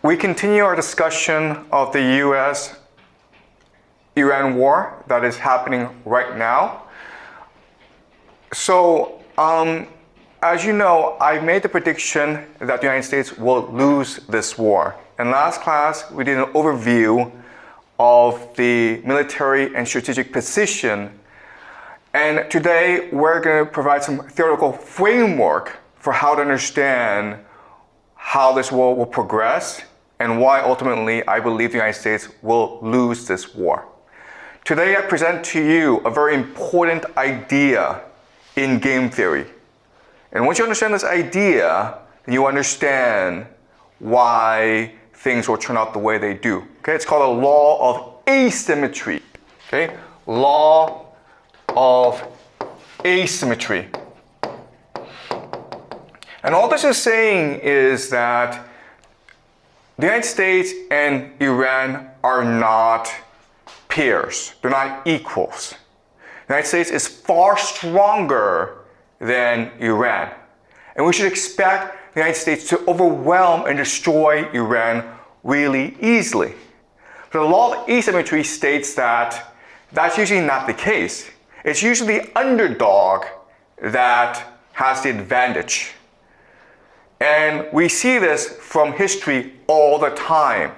We continue our discussion of the US-Iran war that is happening right now. So, as you know, I made the prediction that the United States will lose this war. In last class, we did an overview of the military and strategic position. And today, we're going to provide some theoretical framework for how to understand how this war will progress and why ultimately I believe the United States will lose this war. Today, I present to you a very important idea in game theory. And once you understand this idea, then you understand why things will turn out the way they do. Okay, it's called a law of asymmetry. Okay, law of asymmetry. And all this is saying is that the United States and Iran are not peers. They're not equals. The United States is far stronger than Iran. And we should expect the United States to overwhelm and destroy Iran really easily. But the law of asymmetry states that that's usually not the case. It's usually the underdog that has the advantage. And we see this from history all the time.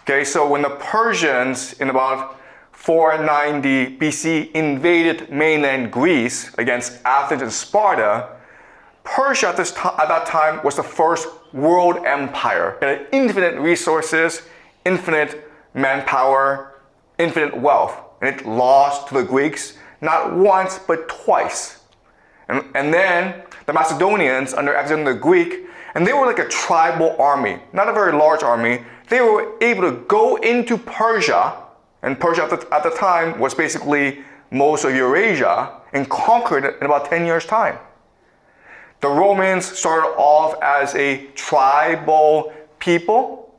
Okay, so when the Persians in about 490 BC invaded mainland Greece against Athens and Sparta, Persia at that time was the first world empire. It had infinite resources, infinite manpower, infinite wealth. And it lost to the Greeks not once but twice. And then the Macedonians under Alexander the Greek, and they were like a tribal army, not a very large army. They were able to go into Persia, and Persia at the time was basically most of Eurasia, and conquered it in about 10 years' time. The Romans started off as a tribal people,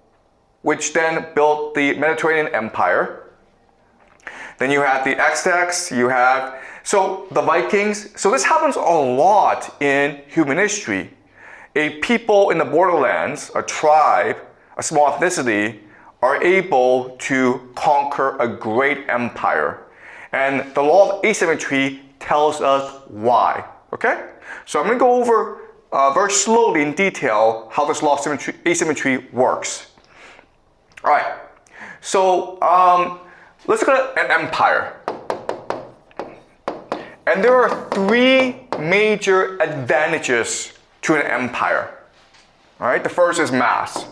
which then built the Mediterranean Empire. Then you had the Aztecs, so the Vikings. So this happens a lot in human history. A people in the borderlands, a tribe, a small ethnicity, are able to conquer a great empire. And the law of asymmetry tells us why, okay? So I'm gonna go over very slowly in detail how this law of asymmetry works. All right, so let's look at an empire. And there are three major advantages to an empire. All right, the first is mass.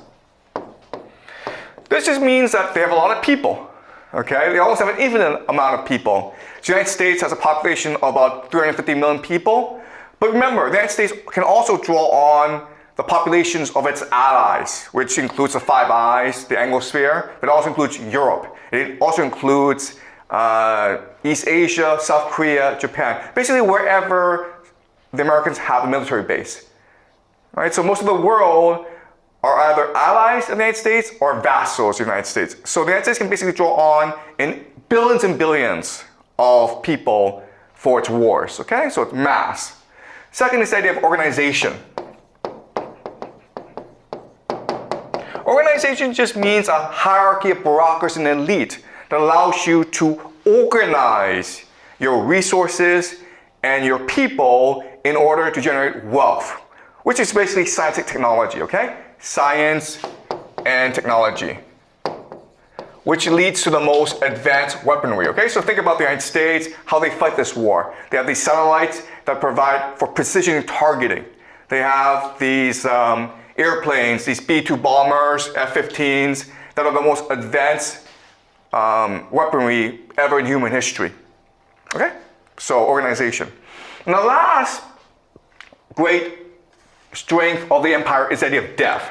This just means that they have a lot of people. Okay, they almost have an infinite amount of people. The United States has a population of about 350 million people. But remember, the United States can also draw on the populations of its allies, which includes the Five Eyes, the Anglosphere, but it also includes Europe. It also includes East Asia, South Korea, Japan, basically wherever the Americans have a military base. All right, so most of the world are either allies of the United States or vassals of the United States. So the United States can basically draw on in billions and billions of people for its wars, okay? So it's mass. Second is the idea of organization. Organization just means a hierarchy of bureaucracy and elite that allows you to organize your resources and your people in order to generate wealth, which is basically science and technology, okay? Science and technology, which leads to the most advanced weaponry, okay? So think about the United States, how they fight this war. They have these satellites that provide for precision targeting. They have these airplanes, these B-2 bombers, F-15s, that are the most advanced weaponry ever in human history, okay? So organization. And the last great strength of the empire is the idea of death.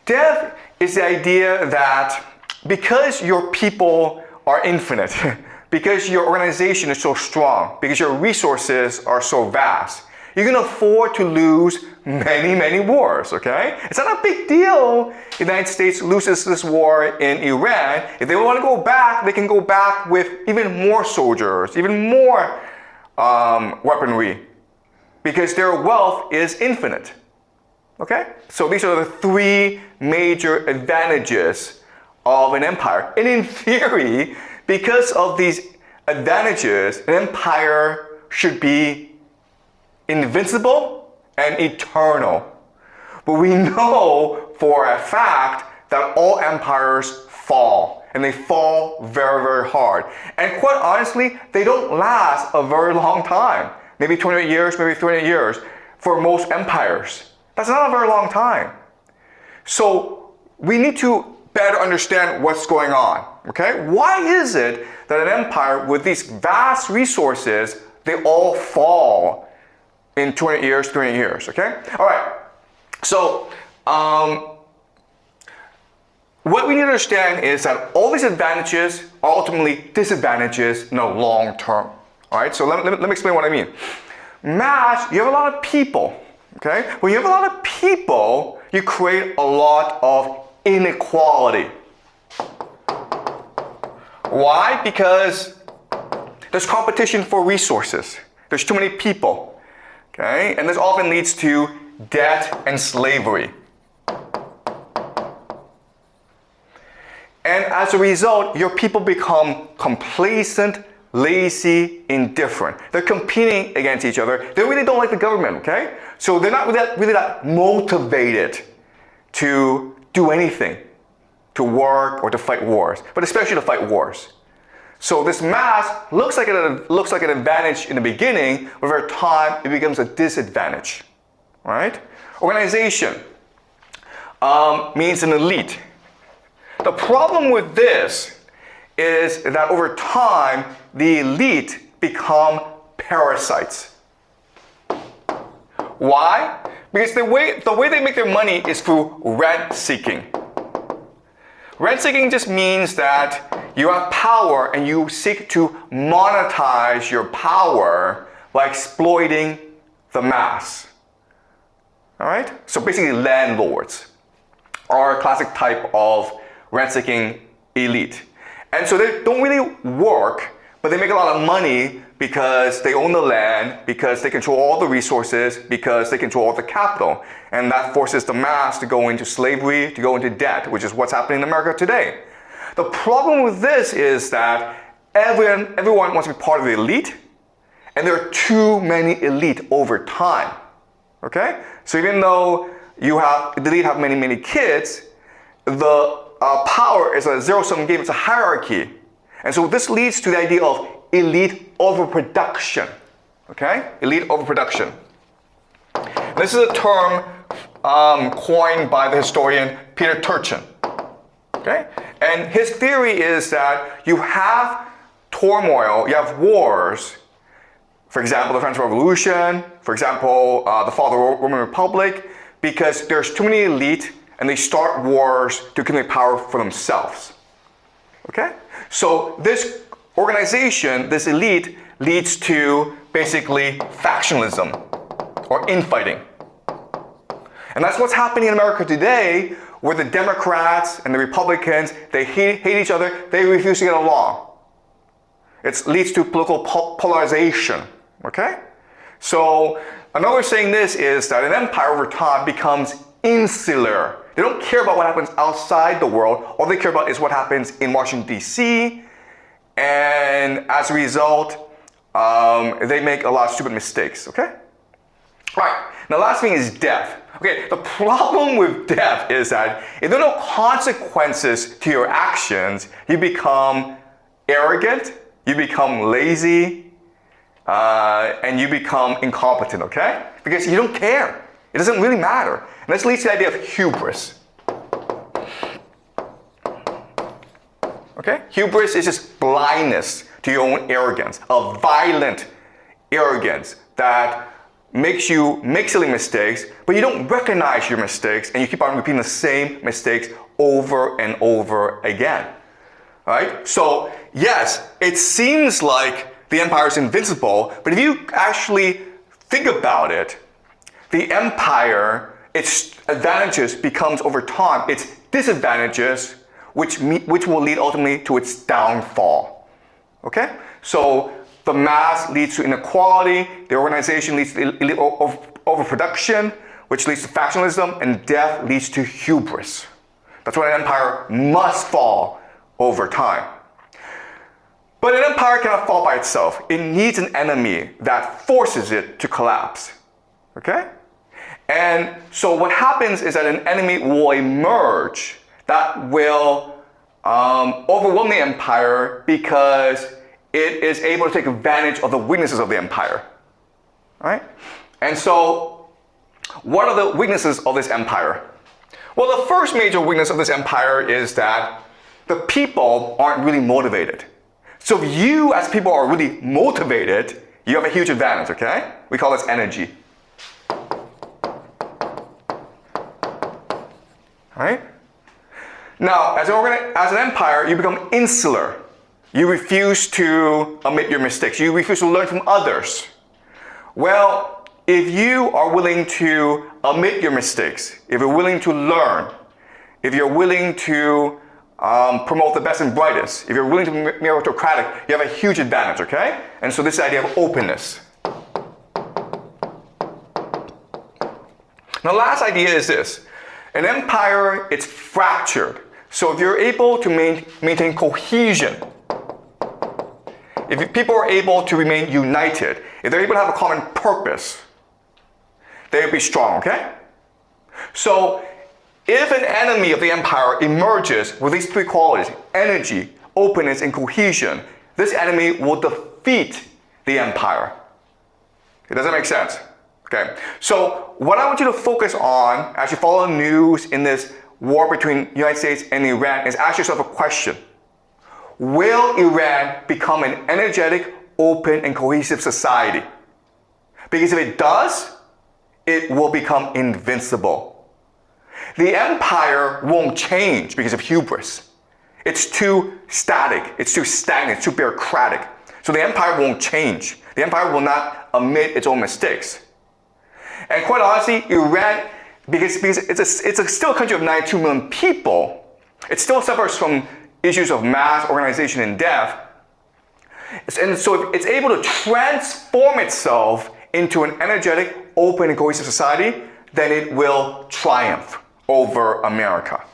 Death is the idea that because your people are infinite, because your organization is so strong, because your resources are so vast, you can afford to lose many, many wars, okay? It's not a big deal if the United States loses this war in Iran. If they want to go back, they can go back with even more soldiers, even more weaponry, because their wealth is infinite. Okay? So these are the three major advantages of an empire. And in theory, because of these advantages, an empire should be invincible and eternal. But we know for a fact that all empires fall, and they fall very, very hard. And quite honestly, they don't last a very long time. Maybe 28 years, maybe 30 years for most empires. That's not a very long time. So we need to better understand what's going on, okay? Why is it that an empire with these vast resources, they all fall in 20 years, 30 years, okay? All right, so what we need to understand is that all these advantages are ultimately disadvantages in the long term, all right? So let me explain what I mean. Mass, you have a lot of people, okay? When you have a lot of people, you create a lot of inequality. Why? Because there's competition for resources. There's too many people, okay? And this often leads to debt and slavery. And as a result, your people become complacent, lazy, indifferent. They're competing against each other. They really don't like the government, okay? So they're not really that motivated to do anything, to work or to fight wars, but especially to fight wars. So this mass looks like an advantage in the beginning, but over time it becomes a disadvantage, right? Organization means an elite. The problem with this is that over time, the elite become parasites. Why? Because the way they make their money is through rent seeking. Rent seeking just means that you have power and you seek to monetize your power by exploiting the mass. All right? So basically landlords are a classic type of rent-seeking elite. And so they don't really work, but they make a lot of money because they own the land, because they control all the resources, because they control all the capital. And that forces the mass to go into slavery, to go into debt, which is what's happening in America today. The problem with this is that everyone wants to be part of the elite, and there are too many elite over time. Okay? So even though the elite have many, many kids, the power is a zero-sum game, it's a hierarchy. And so this leads to the idea of elite overproduction. Okay? Elite overproduction. This is a term coined by the historian Peter Turchin. Okay? And his theory is that you have turmoil, you have wars. For example, the French Revolution, for example, the fall of the Roman Republic, because there's too many elite and they start wars to accumulate power for themselves. Okay? So this organization, this elite, leads to basically factionalism or infighting. And that's what's happening in America today, where the Democrats and the Republicans, they hate each other, they refuse to get along. It leads to political polarization. Okay? So another saying this is that an empire over time becomes insular. They don't care about what happens outside the world. All they care about is what happens in Washington, D.C. And as a result, they make a lot of stupid mistakes, okay? All right, now the last thing is death. Okay, the problem with death is that if there are no consequences to your actions, you become arrogant, you become lazy, and you become incompetent, okay? Because you don't care. It doesn't really matter. And this leads to the idea of hubris. Okay? Hubris is just blindness to your own arrogance, a violent arrogance that makes you make silly mistakes, but you don't recognize your mistakes and you keep on repeating the same mistakes over and over again. Right? So, yes, it seems like the empire is invincible, but if you actually think about it, the empire, its advantages becomes over time its disadvantages, which will lead ultimately to its downfall. Okay? So the mass leads to inequality, the organization leads to overproduction, which leads to factionalism, and death leads to hubris. That's why an empire must fall over time. But an empire cannot fall by itself. It needs an enemy that forces it to collapse. Okay? And so what happens is that an enemy will emerge that will overwhelm the empire because it is able to take advantage of the weaknesses of the empire. Right? And so, what are the weaknesses of this empire? Well, the first major weakness of this empire is that the people aren't really motivated. So if you as people are really motivated, you have a huge advantage, okay? We call this energy. Right? Now, as an empire, you become insular. You refuse to admit your mistakes. You refuse to learn from others. Well, if you are willing to admit your mistakes, if you're willing to learn, if you're willing to promote the best and brightest, if you're willing to be meritocratic, you have a huge advantage, okay? And so this idea of openness. Now, last idea is this. An empire, it's fractured. So if you're able to maintain cohesion, if people are able to remain united, if they're able to have a common purpose, they will be strong, okay? So if an enemy of the empire emerges with these three qualities, energy, openness, and cohesion, this enemy will defeat the empire. Does that make sense? Okay. So what I want you to focus on as you follow the news in this war between the United States and Iran is ask yourself a question. Will Iran become an energetic, open, and cohesive society? Because if it does, it will become invincible. The empire won't change because of hubris. It's too static, it's too stagnant, it's too bureaucratic. So the empire won't change. The empire will not admit its own mistakes. And quite honestly, Iran, because it's still a country of 92 million people, it still suffers from issues of mass organization and death. And so if it's able to transform itself into an energetic, open, and cohesive society, then it will triumph over America.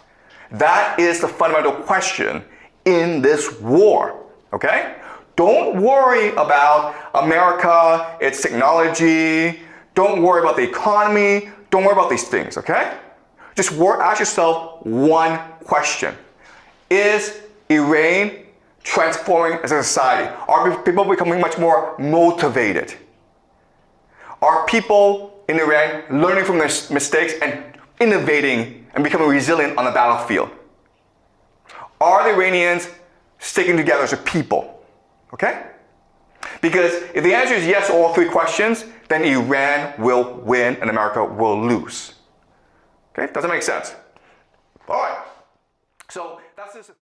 That is the fundamental question in this war, okay? Don't worry about America, its technology. Don't worry about the economy. Don't worry about these things, okay? Just ask yourself one question. Is Iran transforming as a society? Are people becoming much more motivated? Are people in Iran learning from their mistakes and innovating and becoming resilient on the battlefield? Are the Iranians sticking together as a people? Okay? Because if the answer is yes to all three questions, then Iran will win and America will lose. Okay? Does that make sense? All right. So that's this.